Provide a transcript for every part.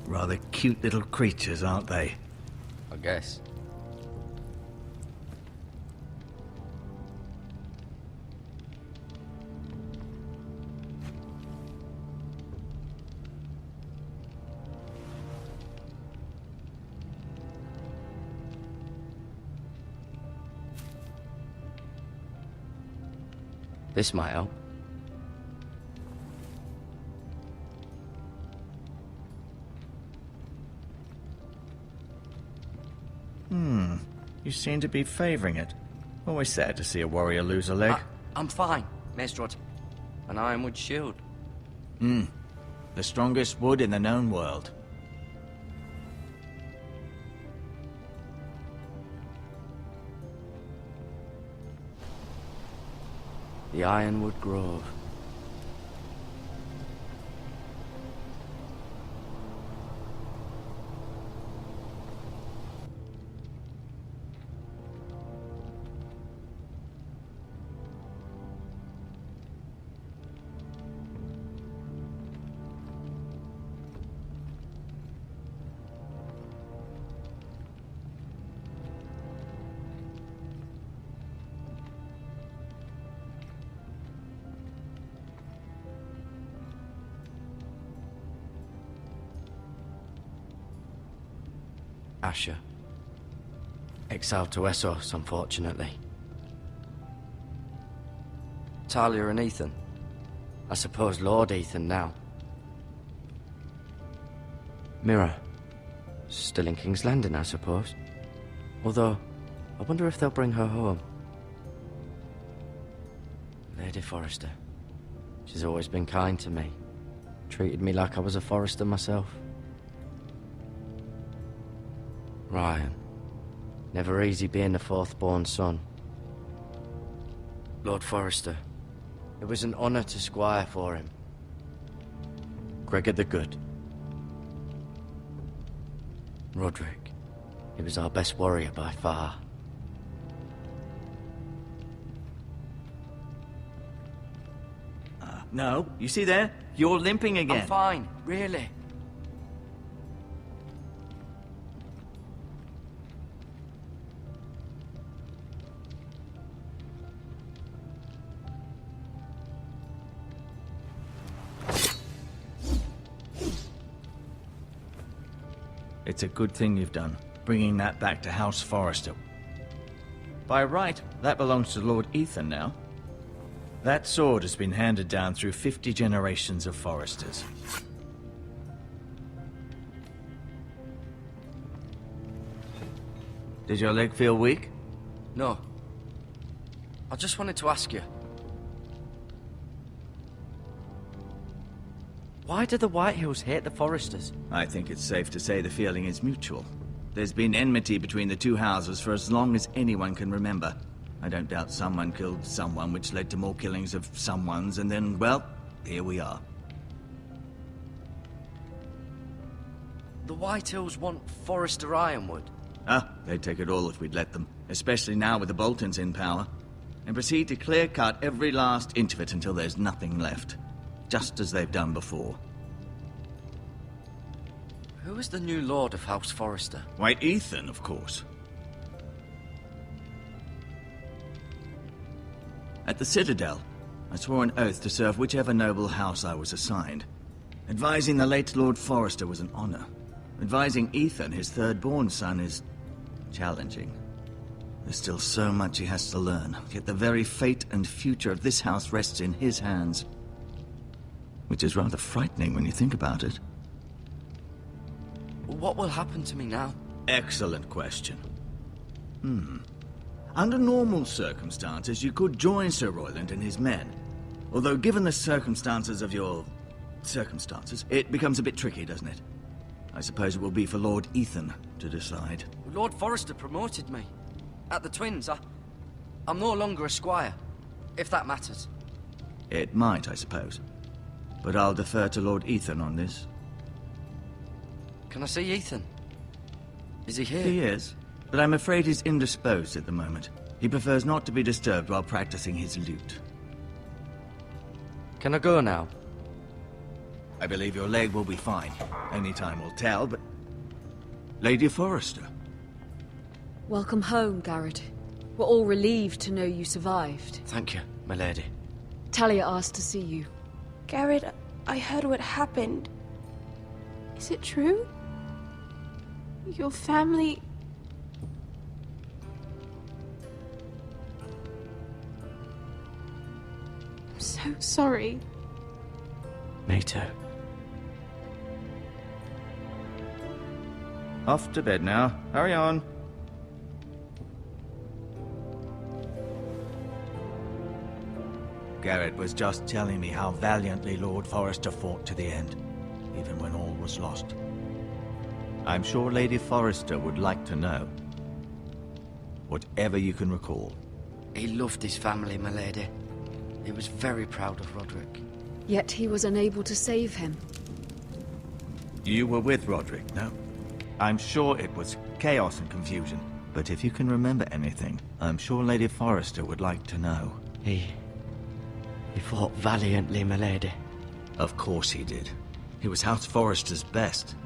Rather cute little creatures, aren't they? I guess. This might help. You seem to be favoring it. Always sad to see a warrior lose a leg. I'm fine, Maestrod. An ironwood shield. The strongest wood in the known world. The Ironwood Grove. Asher. Exiled to Essos, unfortunately. Talia and Ethan. I suppose Lord Ethan now. Mira. Still in King's Landing, I suppose. Although, I wonder if they'll bring her home. Lady Forrester. She's always been kind to me. Treated me like I was a Forrester myself. Ryan. Never easy being the fourth-born son. Lord Forrester. It was an honor to squire for him. Gregor the Good. Roderick. He was our best warrior by far. No, you see there? You're limping again. I'm fine, really. It's a good thing you've done, bringing that back to House Forrester. By right, that belongs to Lord Ethan now. That sword has been handed down through 50 generations of Forresters. Did your leg feel weak? No. I just wanted to ask you. Why do the Whitehills hate the Forresters? I think it's safe to say the feeling is mutual. There's been enmity between the two houses for as long as anyone can remember. I don't doubt someone killed someone, which led to more killings of someones, and then, well, here we are. The Whitehills want Forrester Ironwood. They'd take it all if we'd let them, especially now with the Boltons in power, and proceed to clear-cut every last inch of it until there's nothing left. Just as they've done before. Who is the new Lord of House Forrester? Why, Ethan, of course. At the Citadel, I swore an oath to serve whichever noble house I was assigned. Advising the late Lord Forrester was an honor. Advising Ethan, his third-born son, is challenging. There's still so much he has to learn, yet the very fate and future of this house rests in his hands. Which is rather frightening when you think about it. What will happen to me now? Excellent question. Under normal circumstances, you could join Sir Royland and his men. Although given the circumstances of your... circumstances, it becomes a bit tricky, doesn't it? I suppose it will be for Lord Ethan to decide. Lord Forrester promoted me. At the Twins, I'm no longer a squire, if that matters. It might, I suppose. But I'll defer to Lord Ethan on this. Can I see Ethan? Is he here? He is, but I'm afraid he's indisposed at the moment. He prefers not to be disturbed while practicing his lute. Can I go now? I believe your leg will be fine. Only time will tell, but... Lady Forrester. Welcome home, Gared. We're all relieved to know you survived. Thank you, my lady. Talia asked to see you. Gared, I heard what happened. Is it true? Your family... I'm so sorry. Me too. Off to bed now. Hurry on. Gared was just telling me how valiantly Lord Forrester fought to the end, even when all was lost. I'm sure Lady Forrester would like to know. Whatever you can recall. He loved his family, my lady. He was very proud of Roderick. Yet he was unable to save him. You were with Roderick, no? I'm sure it was chaos and confusion. But if you can remember anything, I'm sure Lady Forrester would like to know. He fought valiantly, my lady. Of course he did. He was House Forrester's best.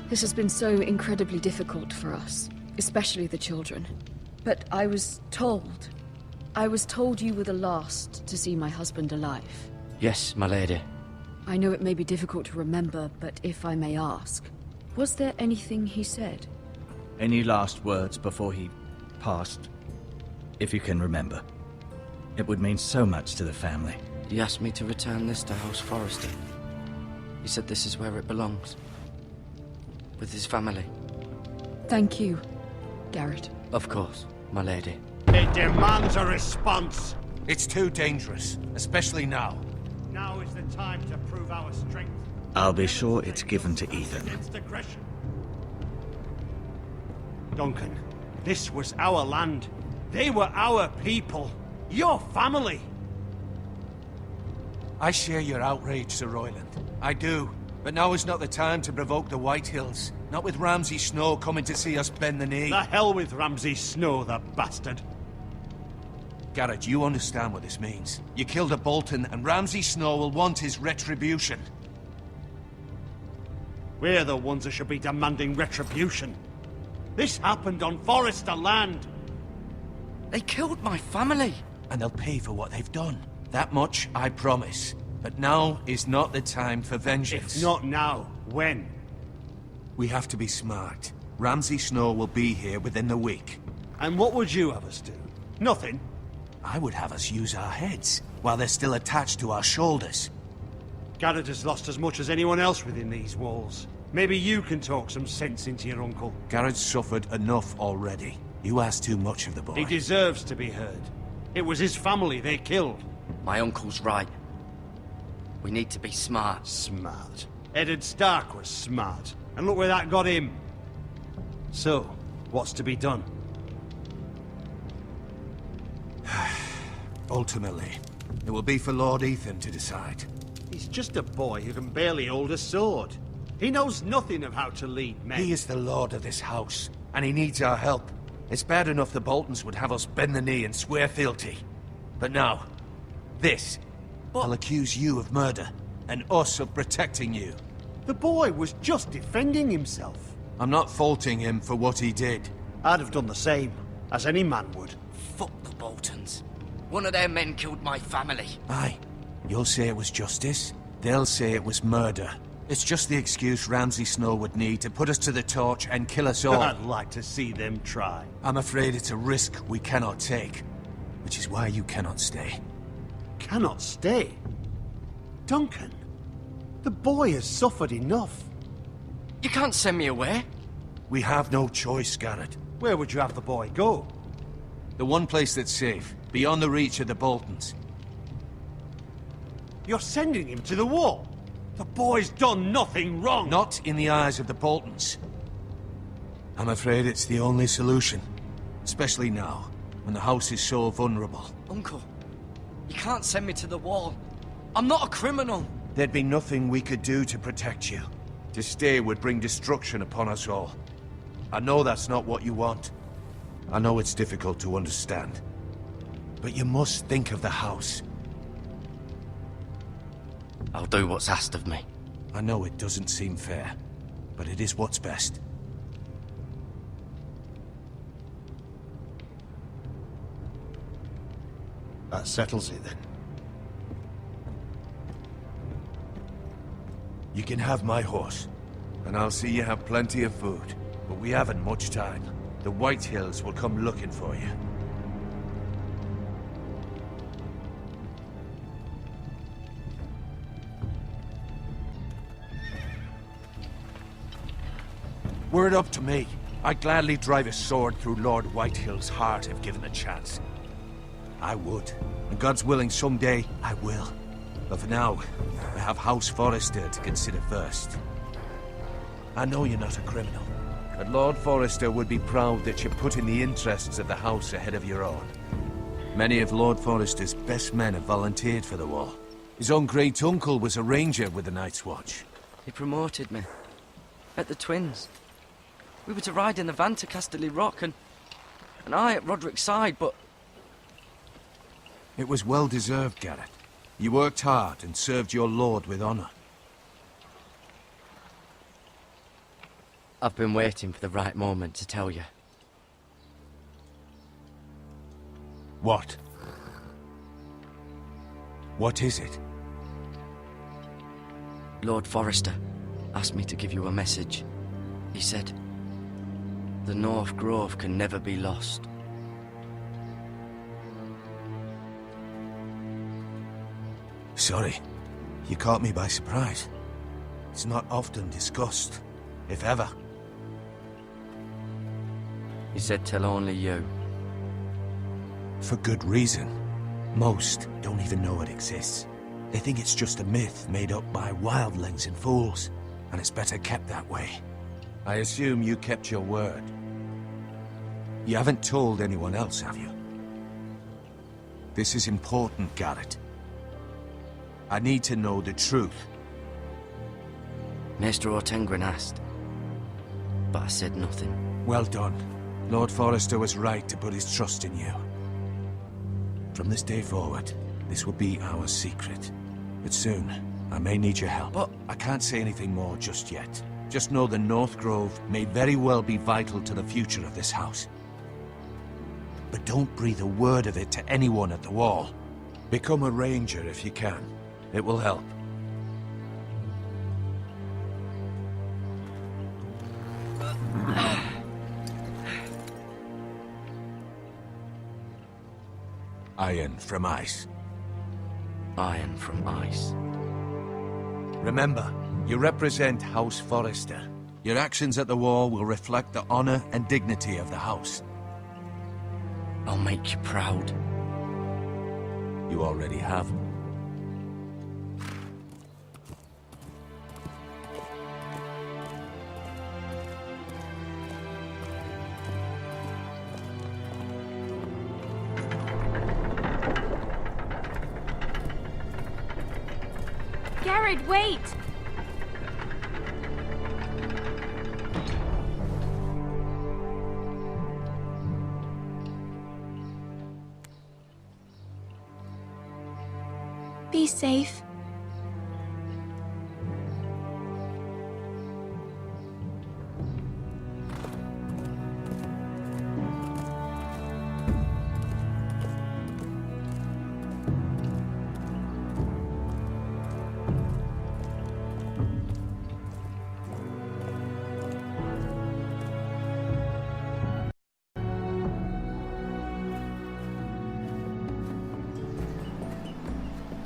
This has been so incredibly difficult for us, especially the children. But I was told you were the last to see my husband alive. Yes, my lady. I know it may be difficult to remember, but if I may ask, was there anything he said? Any last words before he passed? If you can remember. It would mean so much to the family. He asked me to return this to House Forrester. He said this is where it belongs. With his family. Thank you, Gared. Of course, my lady. It demands a response. It's too dangerous, especially now. Now is the time to prove our strength. I'll be sure it's given to Ethan. Against aggression. Duncan, this was our land. They were our people. Your family. I share your outrage, Sir Royland. I do. But now is not the time to provoke the White Hills. Not with Ramsay Snow coming to see us bend the knee. The hell with Ramsay Snow, the bastard. Gared, you understand what this means. You killed a Bolton, and Ramsay Snow will want his retribution. We're the ones that should be demanding retribution. This happened on Forrester land. They killed my family. And they'll pay for what they've done. That much, I promise. But now is not the time for vengeance. If not now, when? We have to be smart. Ramsay Snow will be here within the week. And what would you have us do? Nothing. I would have us use our heads, while they're still attached to our shoulders. Gared has lost as much as anyone else within these walls. Maybe you can talk some sense into your uncle. Gared's suffered enough already. You ask too much of the boy. He deserves to be heard. It was his family they killed. My uncle's right. We need to be smart. Smart. Eddard Stark was smart. And look where that got him. So, what's to be done? Ultimately, it will be for Lord Ethan to decide. He's just a boy who can barely hold a sword. He knows nothing of how to lead men. He is the lord of this house, and he needs our help. It's bad enough the Boltons would have us bend the knee and swear fealty. But now, this. I'll accuse you of murder, and us of protecting you. The boy was just defending himself. I'm not faulting him for what he did. I'd have done the same, as any man would. Fuck the Boltons. One of their men killed my family. Aye. You'll say it was justice. They'll say it was murder. It's just the excuse Ramsay Snow would need to put us to the torch and kill us all. I'd like to see them try. I'm afraid it's a risk we cannot take. Which is why you cannot stay. Cannot stay? Duncan, the boy has suffered enough. You can't send me away. We have no choice, Gared. Where would you have the boy go? The one place that's safe, beyond the reach of the Boltons. You're sending him to the wall? The boy's done nothing wrong! Not in the eyes of the Boltons. I'm afraid it's the only solution. Especially now, when the house is so vulnerable. Uncle, you can't send me to the wall. I'm not a criminal. There'd be nothing we could do to protect you. To stay would bring destruction upon us all. I know that's not what you want. I know it's difficult to understand. But you must think of the house. I'll do what's asked of me. I know it doesn't seem fair, but it is what's best. That settles it then. You can have my horse, and I'll see you have plenty of food. But we haven't much time. The White Hills will come looking for you. Were it up to me, I'd gladly drive a sword through Lord Whitehill's heart if given the chance. I would. And God's willing, someday I will. But for now, I have House Forrester to consider first. I know you're not a criminal, but Lord Forrester would be proud that you're putting the interests of the house ahead of your own. Many of Lord Forrester's best men have volunteered for the war. His own great-uncle was a ranger with the Night's Watch. He promoted me. At the Twins. We were to ride in the van to Casterly Rock, and I at Roderick's side, but... It was well-deserved, Gared. You worked hard and served your lord with honor. I've been waiting for the right moment to tell you. What? What is it? Lord Forrester asked me to give you a message. He said, the North Grove can never be lost. Sorry, you caught me by surprise. It's not often discussed, if ever. He said tell only you. For good reason. Most don't even know it exists. They think it's just a myth made up by wildlings and fools, and it's better kept that way. I assume you kept your word. You haven't told anyone else, have you? This is important, Gared. I need to know the truth. Maester Ortengren asked, but I said nothing. Well done. Lord Forrester was right to put his trust in you. From this day forward, this will be our secret. But soon, I may need your help. But I can't say anything more just yet. Just know the North Grove may very well be vital to the future of this house. But don't breathe a word of it to anyone at the Wall. Become a ranger if you can. It will help. Iron from ice. iron from ice. Remember, you represent House Forrester. Your actions at the war will reflect the honor and dignity of the house. I'll make you proud. You already have. Gared, wait! Be safe.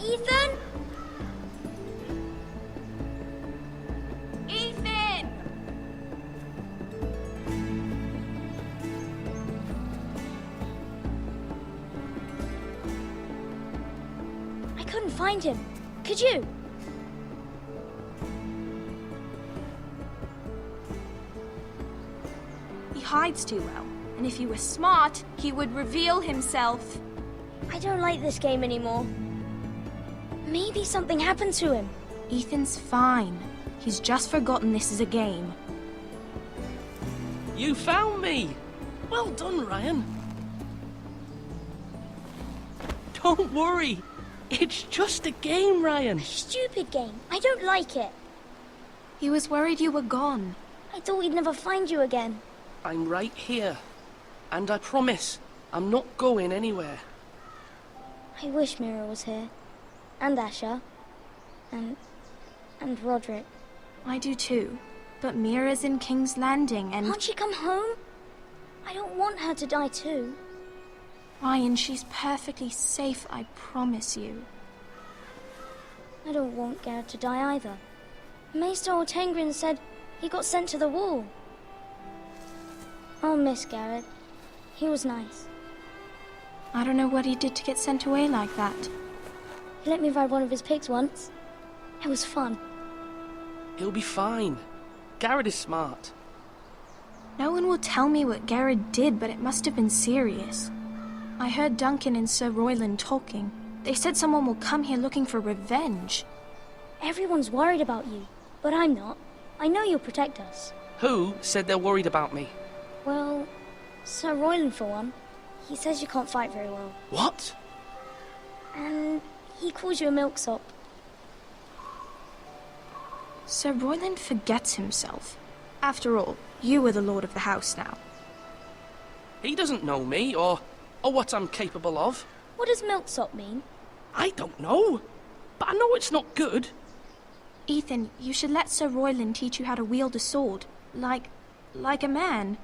Ethan? Ethan! I couldn't find him. Could you? He hides too well, and if he were smart, he would reveal himself. I don't like this game anymore. Maybe something happened to him. Ethan's fine. He's just forgotten this is a game. You found me! Well done, Ryan. Don't worry. It's just a game, Ryan. Stupid game. I don't like it. He was worried you were gone. I thought we'd never find you again. I'm right here. And I promise, I'm not going anywhere. I wish Mira was here. And Asher. And Roderick. I do too. But Mira's in King's Landing and... Can't she come home? I don't want her to die too. Ryan, she's perfectly safe, I promise you. I don't want Gared to die either. Maester Ortengrin said he got sent to the wall. I'll miss Gared. He was nice. I don't know what he did to get sent away like that. He let me ride one of his pigs once. It was fun. He'll be fine. Gared is smart. No one will tell me what Gared did, but it must have been serious. I heard Duncan and Sir Royland talking. They said someone will come here looking for revenge. Everyone's worried about you, but I'm not. I know you'll protect us. Who said they're worried about me? Well, Sir Royland for one. He says you can't fight very well. What? And he calls you a milksop. Sir Royland forgets himself. After all, you are the lord of the house now. He doesn't know me, or what I'm capable of. What does milksop mean? I don't know, but I know it's not good. Ethan, you should let Sir Royland teach you how to wield a sword. Like a man.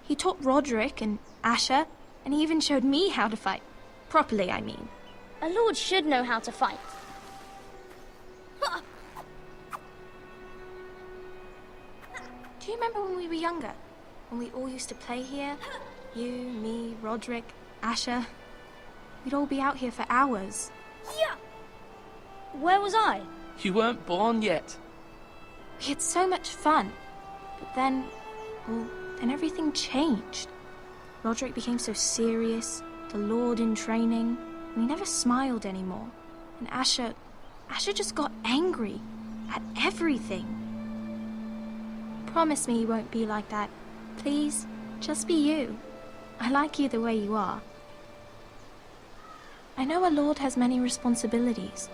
He taught Roderick and Asher, and he even showed me how to fight. Properly, I mean. A lord should know how to fight. Do you remember when we were younger? When we all used to play here? You, me, Roderick, Asher. We'd all be out here for hours. Yeah. Where was I? You weren't born yet. We had so much fun. But then everything changed. Roderick became so serious, the Lord in training, and he never smiled anymore. And Asher just got angry at everything. Promise me you won't be like that. Please, just be you. I like you the way you are. I know a lord has many responsibilities,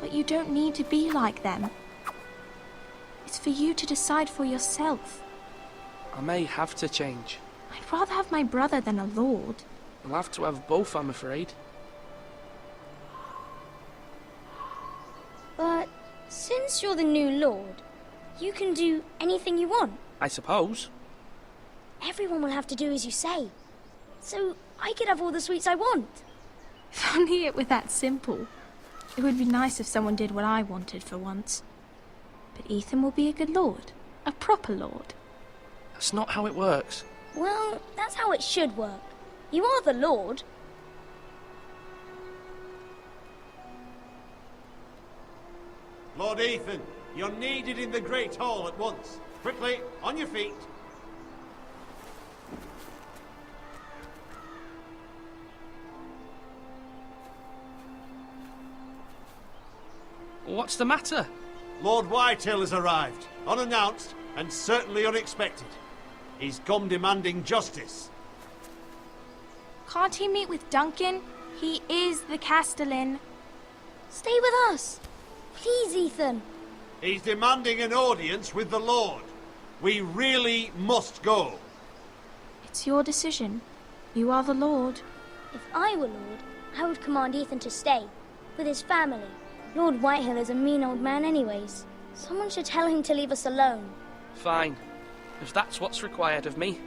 but you don't need to be like them. It's for you to decide for yourself. I may have to change. I'd rather have my brother than a lord. I'll have to have both, I'm afraid. But since you're the new lord, you can do anything you want. I suppose. Everyone will have to do as you say. So I could have all the sweets I want. If only it were that simple. It would be nice if someone did what I wanted for once. But Ethan will be a good lord. A proper lord. That's not how it works. Well, that's how it should work. You are the lord. Lord Ethan, you're needed in the Great Hall at once. Quickly, on your feet. What's the matter? Lord Whitehill has arrived, unannounced and certainly unexpected. He's come demanding justice. Can't he meet with Duncan? He is the Castellan. Stay with us. Please, Ethan. He's demanding an audience with the Lord. We really must go. It's your decision. You are the lord. If I were lord, I would command Ethan to stay, with his family. Lord Whitehill is a mean old man anyways. Someone should tell him to leave us alone. Fine. If that's what's required of me.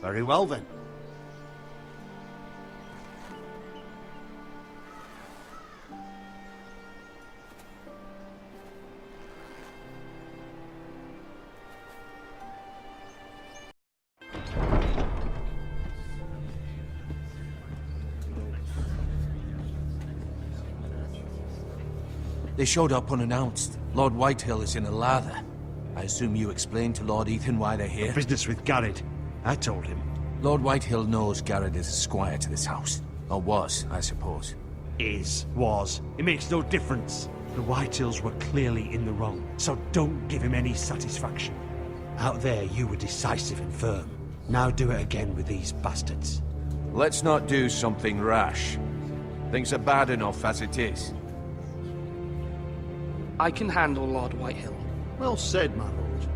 Very well then. They showed up unannounced. Lord Whitehill is in a lather. I assume you explained to Lord Ethan why they're here? Business with Gared. I told him. Lord Whitehill knows Gared is a squire to this house. Or was, I suppose. Was. It makes no difference. The Whitehills were clearly in the wrong, so don't give him any satisfaction. Out there, you were decisive and firm. Now do it again with these bastards. Let's not do something rash. Things are bad enough as it is. I can handle Lord Whitehill. Well said, my lord.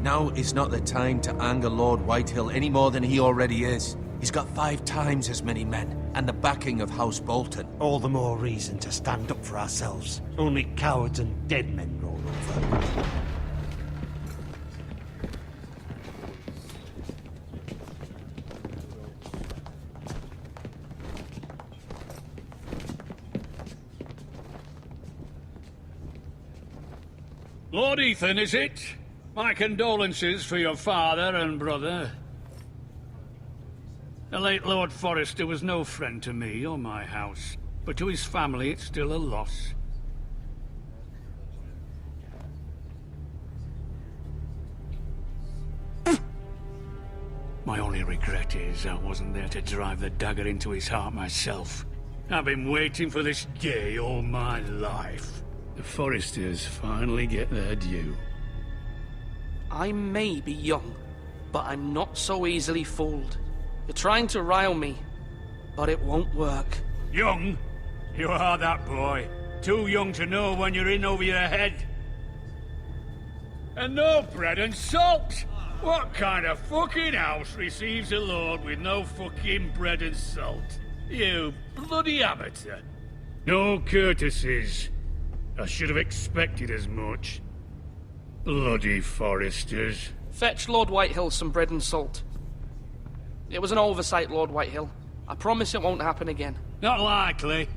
Now is not the time to anger Lord Whitehill any more than he already is. He's got 5 times as many men, and the backing of House Bolton. All the more reason to stand up for ourselves. Only cowards and dead men roll over. Lord Ethan, is it? My condolences for your father and brother. The late Lord Forrester was no friend to me or my house, but to his family it's still a loss. My only regret is I wasn't there to drive the dagger into his heart myself. I've been waiting for this day all my life. The Forresters finally get their due. I may be young, but I'm not so easily fooled. You're trying to rile me, but it won't work. Young? You are that boy. Too young to know when you're in over your head. And no bread and salt! What kind of fucking house receives a lord with no fucking bread and salt? You bloody amateur. No courtesies. I should have expected as much. Bloody Forresters. Fetch Lord Whitehill some bread and salt. It was an oversight, Lord Whitehill. I promise it won't happen again. Not likely.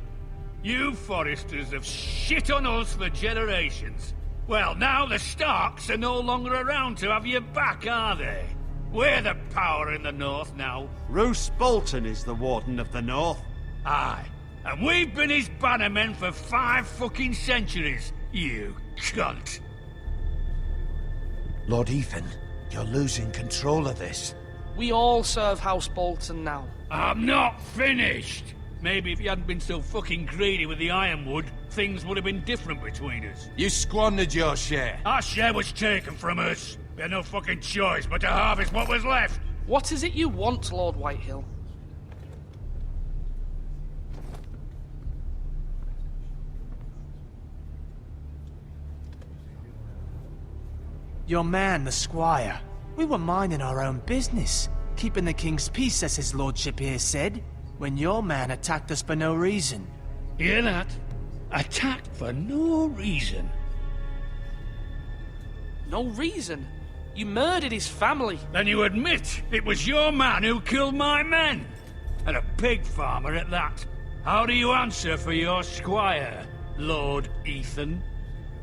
You Forresters have shit on us for generations. Well, now the Starks are no longer around to have your back, are they? We're the power in the north now. Roose Bolton is the Warden of the North. Aye. And we've been his bannermen for 5 fucking centuries, you cunt. Lord Ethan, you're losing control of this. We all serve House Bolton now. I'm not finished! Maybe if you hadn't been so fucking greedy with the ironwood, things would have been different between us. You squandered your share. Our share was taken from us. We had no fucking choice but to harvest what was left. What is it you want, Lord Whitehill? Your man, the squire. We were minding our own business, keeping the king's peace, as his lordship here said, when your man attacked us for no reason. Hear that? Attacked for no reason. No reason? You murdered his family. Then you admit it was your man who killed my men. And a pig farmer at that. How do you answer for your squire, Lord Ethan?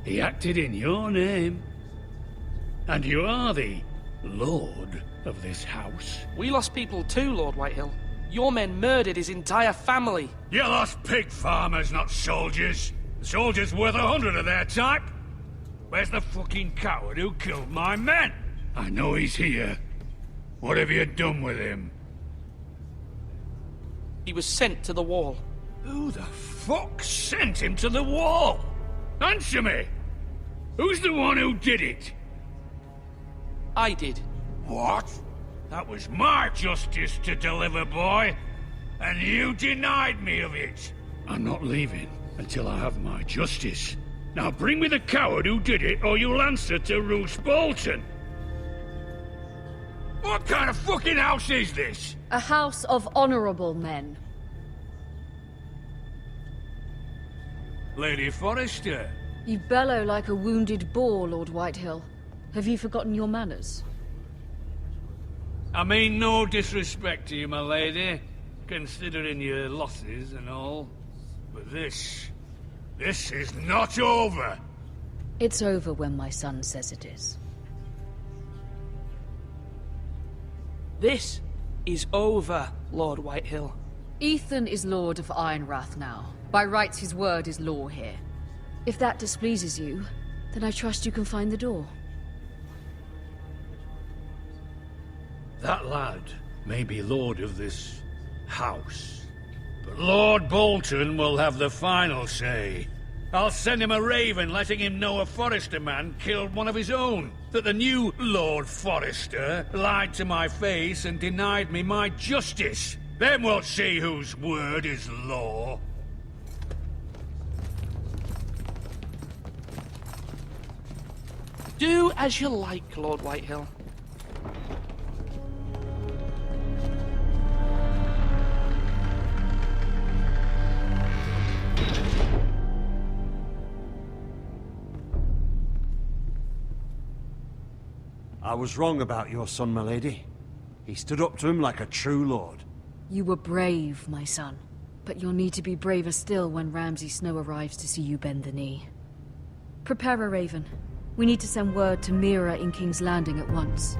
He acted in your name. And you are the lord of this house. We lost people too, Lord Whitehill. Your men murdered his entire family. You lost pig farmers, not soldiers. The soldiers worth 100 of their type. Where's the fucking coward who killed my men? I know he's here. What have you done with him? He was sent to the wall. Who the fuck sent him to the wall? Answer me! Who's the one who did it? I did. What? That was my justice to deliver, boy. And you denied me of it. I'm not leaving until I have my justice. Now bring me the coward who did it, or you'll answer to Roose Bolton. What kind of fucking house is this? A house of honorable men. Lady Forrester. You bellow like a wounded boar, Lord Whitehill. Have you forgotten your manners? I mean no disrespect to you, my lady, considering your losses and all. But this is not over. It's over when my son says it is. This is over, Lord Whitehill. Ethan is Lord of Ironrath now. By rights, his word is law here. If that displeases you, then I trust you can find the door. That lad may be lord of this house, but Lord Bolton will have the final say. I'll send him a raven letting him know a Forrester man killed one of his own. That the new Lord Forrester lied to my face and denied me my justice. Then we'll see whose word is law. Do as you like, Lord Whitehill. I was wrong about your son, my lady. He stood up to him like a true lord. You were brave, my son. But you'll need to be braver still when Ramsay Snow arrives to see you bend the knee. Prepare a raven. We need to send word to Mira in King's Landing at once.